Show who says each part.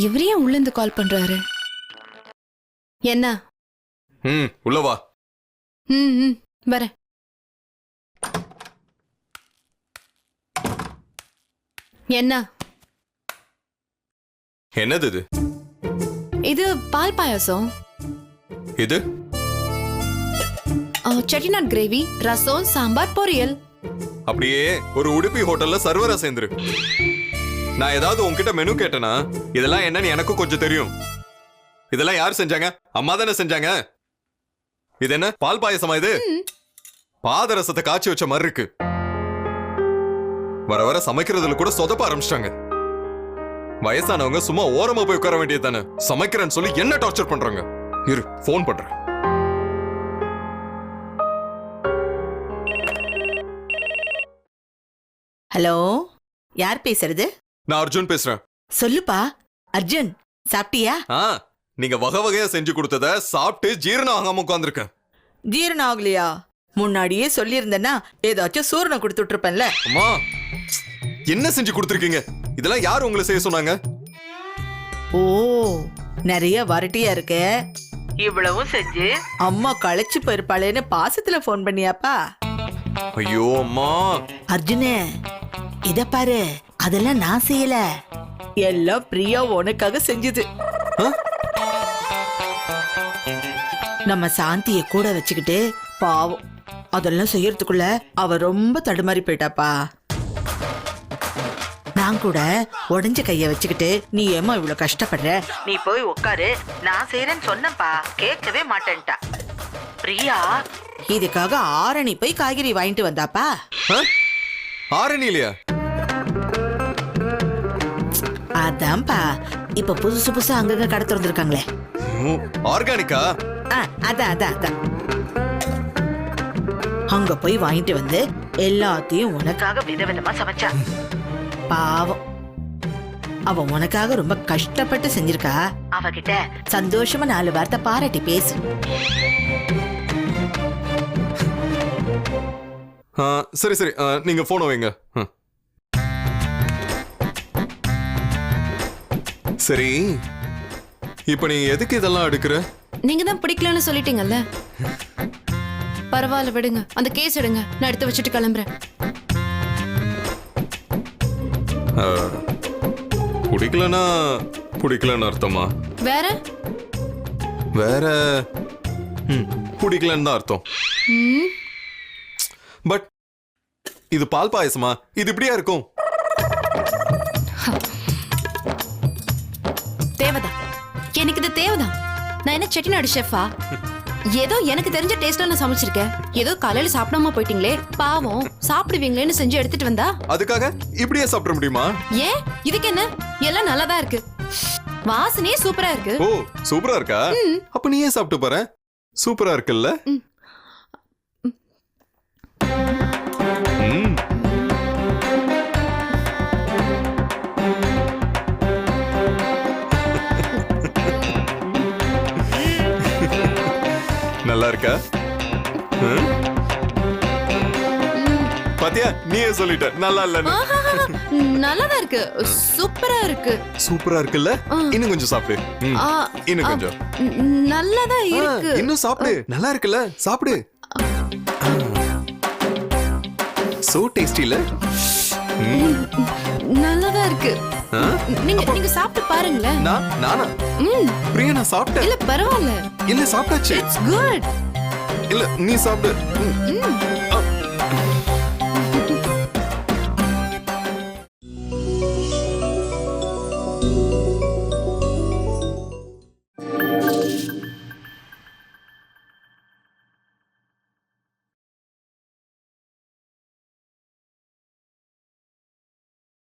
Speaker 1: இவரே உள்ள இருந்து கால் பண்றாரு. என்ன?
Speaker 2: உள்ள வா.
Speaker 1: வரேன். என்ன?
Speaker 2: என்னது இது?
Speaker 1: இது பால் பாயாசம்.
Speaker 2: இது
Speaker 1: செட்டிநாட் கிரேவி, ரசம், சாம்பார், பொரியல்.
Speaker 2: அப்படியே ஒரு உடுப்பி ஹோட்டல்ல சர்வரா சேர்ந்துரு. நான் ஏதாவது உன்கிட்ட மெனு கேட்டனா இதெல்லாம் என்னன்னு எனக்கும் கொஞ்சம் தெரியும். இதெல்லாம் யார் செஞ்சாங்க? அம்மா தானே செஞ்சாங்க. இது என்ன பால் பாயசமா? இது பாதரசத்தை காய்ச்சி வச்ச மாதிரி இருக்கு. வர வர சமைக்கிறதுல கூட சொதப்ப ஆரம்பிச்சிட்டாங்க. வயசானவங்க சும்மா ஓரமா போய் உட்கார வேண்டியது தானே. சமைக்கிறேன்னு சொல்லி என்ன டார்ச்சர் பண்றாங்க. இரு, போன் பண்றேன்.
Speaker 3: ஹலோ, யார் பேசுறது?
Speaker 2: நான் அர்ஜுன் பேசுறேன்.
Speaker 3: சொல்லுப்பா. அர்ஜுன், சாப்பிட்டியா?
Speaker 2: நீங்க வகை வகையா செஞ்சு கொடுத்தத சாப்பிட்டு ஜீரணம் ஆகாம உட்கார்ந்திருக்கேன்.
Speaker 3: ஜீரணம் ஆகலையா? முன்னாடியே சொல்லியிருந்தேன்னா ஏதாச்சும் சூரணை கொடுத்துட்டு இருப்பேன்ல.
Speaker 2: அம்மா, என்ன செஞ்சு கொடுத்துருக்கீங்க? இதெல்லாம் யார் உங்களை செய்ய சொன்னாங்க?
Speaker 3: ஓ, நிறைய வரட்டியா இருக்க. இவ்வளவும் செஞ்சு அம்மா களைச்சு போயிருப்பாளேன்னு பாசத்துல போன் பண்ணியாப்பா?
Speaker 2: ஐயோ அம்மா.
Speaker 3: அர்ஜுனே, இத பாரு, அதெல்லாம் நான் செய்யல. எல்லாம் பிரியா உனக்காக செஞ்சது. நம்ம சாந்திய கூட வச்சுக்கிட்டு பாவம் அதெல்லாம் செய்யறதுக்குள்ள அவ ரொம்ப தடுமாறி போயிட்டாப்பா. நான் கூட உடஞ்ச கைய வச்சுக்கிட்டு நீ ஏமா இவ்வளவு கஷ்டப்படுற, நீ போய் உட்காரு, நான் செய்யறேன்னு சொன்னப்பா. கேட்கவே மாட்டேன்ட்டா. பிரியா இதுக்காக ஆரணி போய் காய்கறி வாங்கிட்டு வந்தாப்பா.
Speaker 2: ஆரணி இல்லையா?
Speaker 3: அதான்ப்பா, இப்ப புதுசு புதுசா அங்கங்க கடை திறந்திருக்காங்களே.
Speaker 2: ஆர்கானிக்கா?
Speaker 3: அதான் அதான் அதான். அங்க போய் வாங்கிட்டு வந்து எல்லாத்தையும் உனக்காக விதவிதமா சமைச்சா. பாவம், அவ உனக்காக ரொம்ப கஷ்டப்பட்டு செஞ்சிருக்கா. அவகிட்ட சந்தோஷமா 4 வார்த்தை பாராட்டி பேசு.
Speaker 2: சரி சரி, நீங்க போன் வைங்க. சரி, இப்ப நீ எதுக்கு இதெல்லாம் எடுக்கிற?
Speaker 1: நீங்க தான் பிடிக்கலன்னு சொல்லிட்டீங்கல்ல. பரவாயில்ல, விடுங்க. அந்த கேஸ் எடுங்க, நான் எடுத்து வச்சுட்டு கிளம்புறேன்.
Speaker 2: பிடிக்கலன்னா பிடிக்கலன்னு அர்த்தமா?
Speaker 1: வேற
Speaker 2: வேற பிடிக்கலன்னு தான் அர்த்தம். பட் இது பால் பாயசமா? இது இப்படியா இருக்கும்?
Speaker 1: தேவைதான், எனக்கு இது தேவைதான். நான் என்ன செட்டிநாடு ஷெஃபா? ஏதோ எனக்கு தெரிஞ்ச டேஸ்ட்ல நான் சமைச்சிருக்கேன். ஏதோ காலையில சாப்பிடாம போயிட்டீங்களே, பாவம், சாப்பிடுவீங்களேன்னு செஞ்சு எடுத்துட்டு வந்தா
Speaker 2: அதுக்காக இப்படியே சாப்பிட முடியுமா?
Speaker 1: ஏன், இதுக்கு என்ன, எல்லாம் நல்லாதான் இருக்கு. வாசனையே சூப்பரா இருக்கு.
Speaker 2: ஓ, சூப்பரா இருக்கா? அப்ப நீயே சாப்பிட்டு பாரு. சூப்பரா இருக்குல்ல? நல்லா இருக்கா? பாத்தியா, நீயே சொல்லிட்ட நல்லா இல்லன்னு.
Speaker 1: நல்லாதான் இருக்கு, சூப்பரா இருக்கு.
Speaker 2: சூப்பரா இருக்குல்ல? இன்னும் கொஞ்சம் சாப்பிடு. இன்னும் கொஞ்சம்.
Speaker 1: நல்லாதான் இருக்கு.
Speaker 2: இன்னும் சாப்பிடு. நல்லா இருக்குல்ல? சாப்பிடு. சோ டேஸ்டில.
Speaker 1: நல்லாதான் இருக்கு. நீங்க சாப்பிட்டு பாருங்களேன்.
Speaker 2: நானா? பிரியா, நான் சாப்பிட்டேன்.
Speaker 1: இல்ல பரவாயில்ல.
Speaker 2: இல்ல சாப்பிட்டாச்சு.
Speaker 1: It's good.
Speaker 2: இல்ல நீ சாப்பிடு.